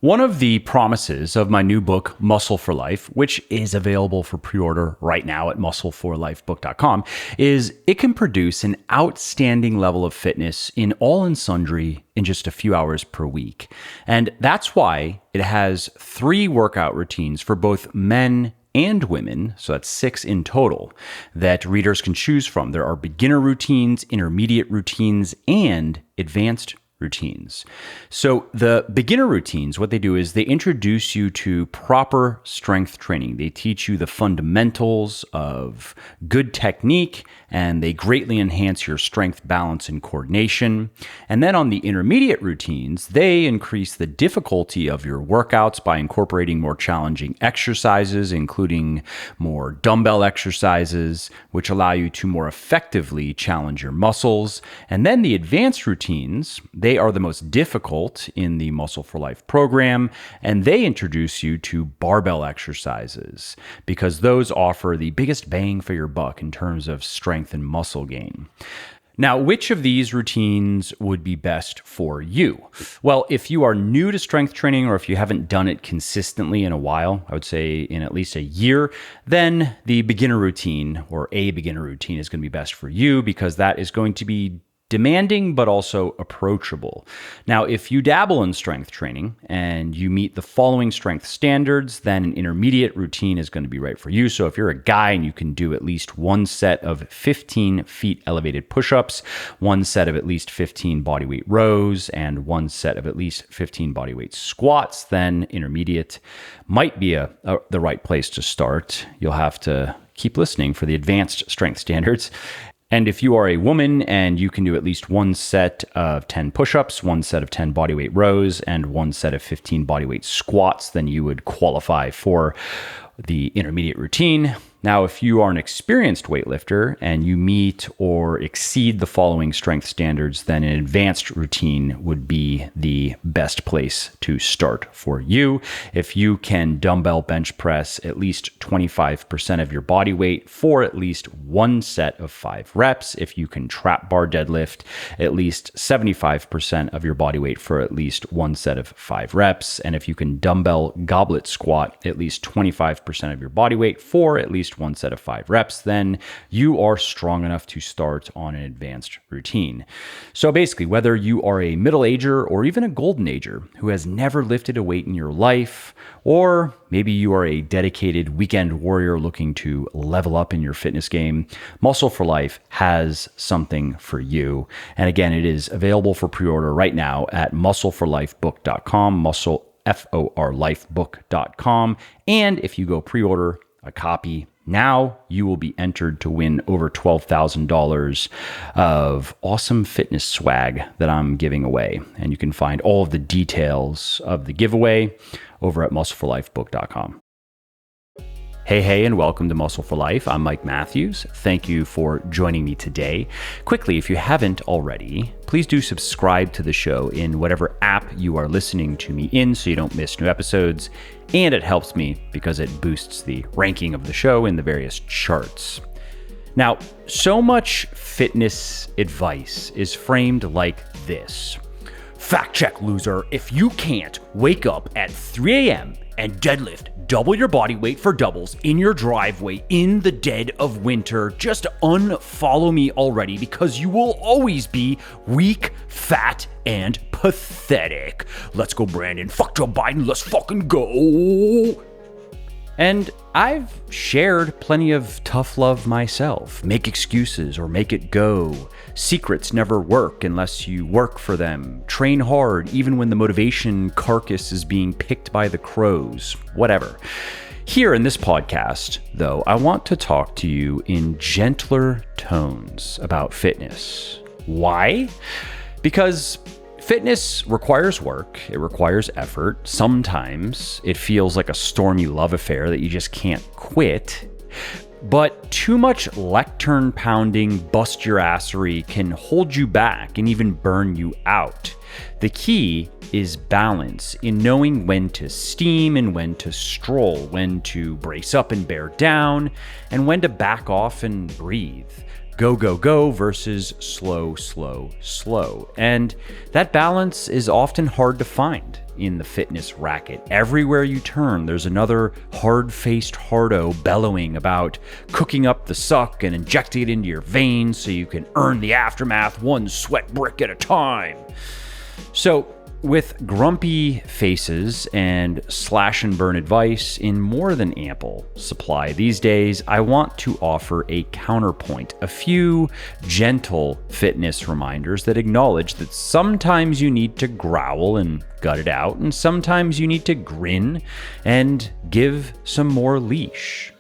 One of the promises of my new book, Muscle for Life, which is available for pre-order right now at muscleforlifebook.com, is it can produce an outstanding level of fitness in all and sundry in just a few hours per week. And that's why it has 3 workout routines for both men and women, so that's 6 in total, that readers can choose from. There are beginner routines, intermediate routines, and advanced routines. So the beginner routines, what they do is they introduce you to proper strength training. They teach you the fundamentals of good technique, and they greatly enhance your strength, balance, and coordination. And then on the intermediate routines, they increase the difficulty of your workouts by incorporating more challenging exercises, including more dumbbell exercises, which allow you to more effectively challenge your muscles. And then the advanced routines, they are the most difficult in the Muscle for Life program, and they introduce you to barbell exercises because those offer the biggest bang for your buck in terms of strength and muscle gain. Now, which of these routines would be best for you? Well, if you are new to strength training or if you haven't done it consistently in a while, I would say in at least a year, then the beginner routine or a beginner routine is going to be best for you because that is going to be demanding, but also approachable. Now, if you dabble in strength training and you meet the following strength standards, then an intermediate routine is going to be right for you. So if you're a guy and you can do at least one set of 15 feet elevated push-ups, one set of at least 15 bodyweight rows, and one set of at least 15 bodyweight squats, then intermediate might be the right place to start. You'll have to keep listening for the advanced strength standards. And if you are a woman and you can do at least one set of 10 push-ups, one set of 10 bodyweight rows, and one set of 15 bodyweight squats, then you would qualify for the intermediate routine. Now, if you are an experienced weightlifter and you meet or exceed the following strength standards, then an advanced routine would be the best place to start for you. If you can dumbbell bench press at least 25% of your body weight for at least one set of 5 reps, if you can trap bar deadlift at least 75% of your body weight for at least one set of 5 reps, and if you can dumbbell goblet squat at least 25% of your body weight for at least one set of 5 reps, then you are strong enough to start on an advanced routine. So basically, whether you are a middle-ager or even a golden ager who has never lifted a weight in your life, or maybe you are a dedicated weekend warrior looking to level up in your fitness game, Muscle for Life has something for you. And again, it is available for pre-order right now at muscleforlifebook.com, muscleforlifebook.com. And if you go pre-order a copy now, you will be entered to win over $12,000 of awesome fitness swag that I'm giving away. And you can find all of the details of the giveaway over at muscleforlifebook.com. Hey, and welcome to Muscle for Life. I'm Mike Matthews. Thank you for joining me today. Quickly, if you haven't already, please do subscribe to the show in whatever app you are listening to me in so you don't miss new episodes. And it helps me because it boosts the ranking of the show in the various charts. Now, so much fitness advice is framed like this. Fact check, loser. If you can't wake up at 3 a.m. and deadlift double your body weight for doubles in your driveway in the dead of winter, just unfollow me already because you will always be weak, fat, and pathetic. Let's go, Brandon. Fuck Joe Biden. Let's fucking go. And I've shared plenty of tough love myself. Make excuses or make it go. Secrets never work unless you work for them. Train hard even when the motivation carcass is being picked by the crows. Whatever. Here in this podcast, though, I want to talk to you in gentler tones about fitness. Why? Because fitness requires work, it requires effort. Sometimes it feels like a stormy love affair that you just can't quit. But too much lectern-pounding, bust-your-assery can hold you back and even burn you out. The key is balance in knowing when to steam and when to stroll, when to brace up and bear down, and when to back off and breathe. Go, go, go versus slow, slow, slow. And that balance is often hard to find. in the fitness racket. Everywhere you turn, there's another hard-faced hardo bellowing about cooking up the suck and injecting it into your veins so you can earn the aftermath one sweat brick at a time. So, with grumpy faces and slash and burn advice in more than ample supply these days, I want to offer a counterpoint, a few gentle fitness reminders that acknowledge that sometimes you need to growl and gut it out, and sometimes you need to grin and give some more leash.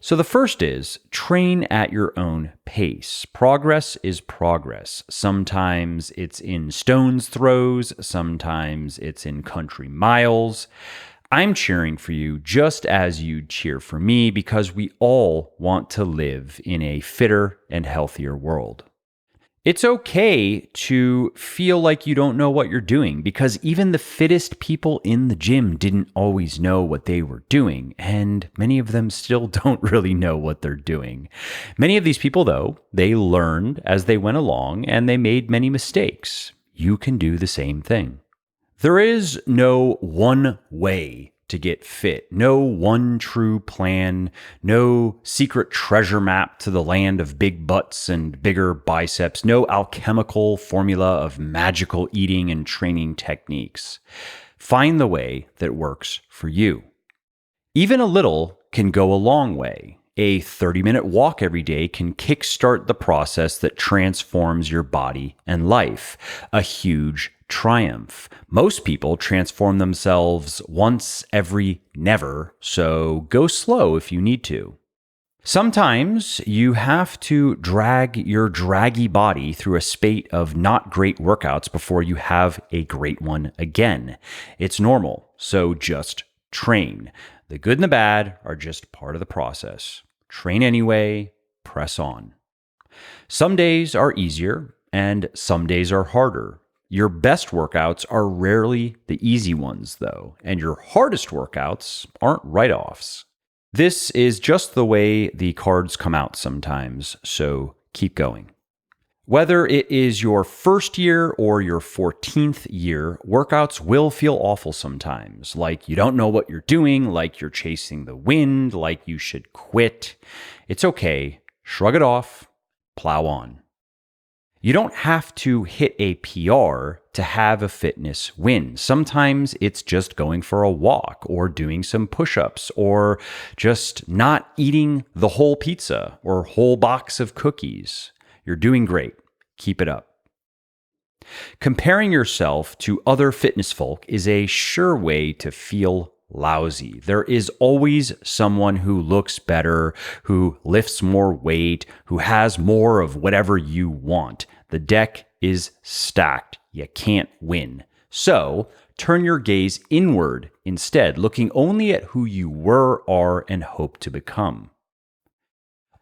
So the first is train at your own pace. Progress is progress. Sometimes it's in stone's throws, sometimes it's in country miles. I'm cheering for you just as you'd cheer for me because we all want to live in a fitter and healthier world. It's okay to feel like you don't know what you're doing because even the fittest people in the gym didn't always know what they were doing, and many of them still don't really know what they're doing. Many of these people, though, they learned as they went along and they made many mistakes. You can do the same thing. There is no one way to get fit, no one true plan, no secret treasure map to the land of big butts and bigger biceps, no alchemical formula of magical eating and training techniques. Find the way that works for you. Even a little can go a long way. A 30-minute walk every day can kickstart the process that transforms your body and life. A huge triumph. Most people transform themselves once every never, so go slow if you need to. Sometimes you have to drag your draggy body through a spate of not great workouts before you have a great one again. It's normal, so just train. The good and the bad are just part of the process. Train anyway, press on. Some days are easier and some days are harder. Your best workouts are rarely the easy ones, though, and your hardest workouts aren't write-offs. This is just the way the cards come out sometimes, so keep going. Whether it is your first year or your 14th year, workouts will feel awful sometimes, like you don't know what you're doing, like you're chasing the wind, like you should quit. It's okay. Shrug it off. Plow on. You don't have to hit a PR to have a fitness win. Sometimes it's just going for a walk or doing some push-ups or just not eating the whole pizza or whole box of cookies. You're doing great. Keep it up. Comparing yourself to other fitness folk is a sure way to feel lousy. There is always someone who looks better, who lifts more weight, who has more of whatever you want. The deck is stacked. You can't win. So turn your gaze inward instead, looking only at who you were, are, and hope to become.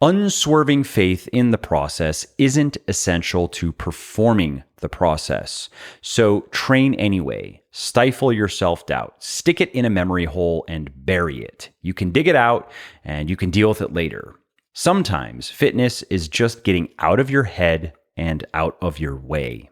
Unswerving faith in the process isn't essential to performing the process. So train anyway. Stifle your self-doubt. Stick it in a memory hole and bury it. You can dig it out and you can deal with it later. Sometimes fitness is just getting out of your head and out of your way.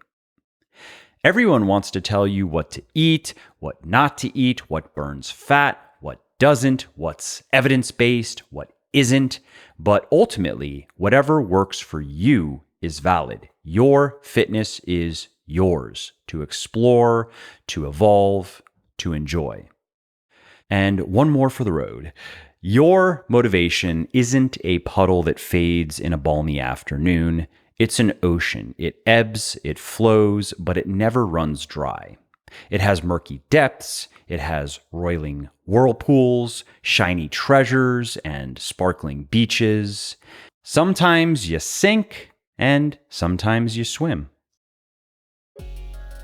Everyone wants to tell you what to eat, what not to eat, what burns fat, what doesn't, what's evidence-based, what isn't, but ultimately, whatever works for you is valid. Your fitness is yours to explore, to evolve, to enjoy. And one more for the road. Your motivation isn't a puddle that fades in a balmy afternoon. It's an ocean. It ebbs, it flows, but it never runs dry. It has murky depths, it has roiling whirlpools, shiny treasures, and sparkling beaches. Sometimes you sink, and sometimes you swim.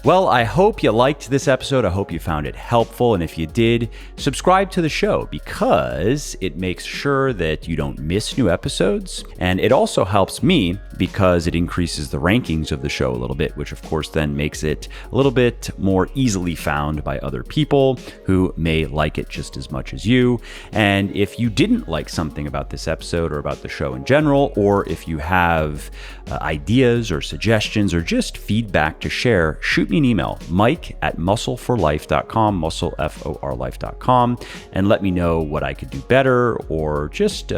Well, I hope you liked this episode. I hope you found it helpful. And if you did, subscribe to the show because it makes sure that you don't miss new episodes. And it also helps me because it increases the rankings of the show a little bit, which of course then makes it a little bit more easily found by other people who may like it just as much as you. And if you didn't like something about this episode or about the show in general, or if you have ideas or suggestions or just feedback to share, shoot me me an email, mike@muscleforlife.com, muscleforlife.com, and let me know what I could do better, or just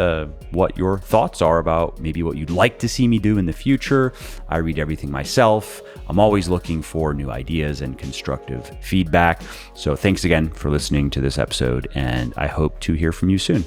what your thoughts are about maybe what you'd like to see me do in the future. I read everything myself. I'm always looking for new ideas and constructive feedback. So thanks again for listening to this episode, and I hope to hear from you soon.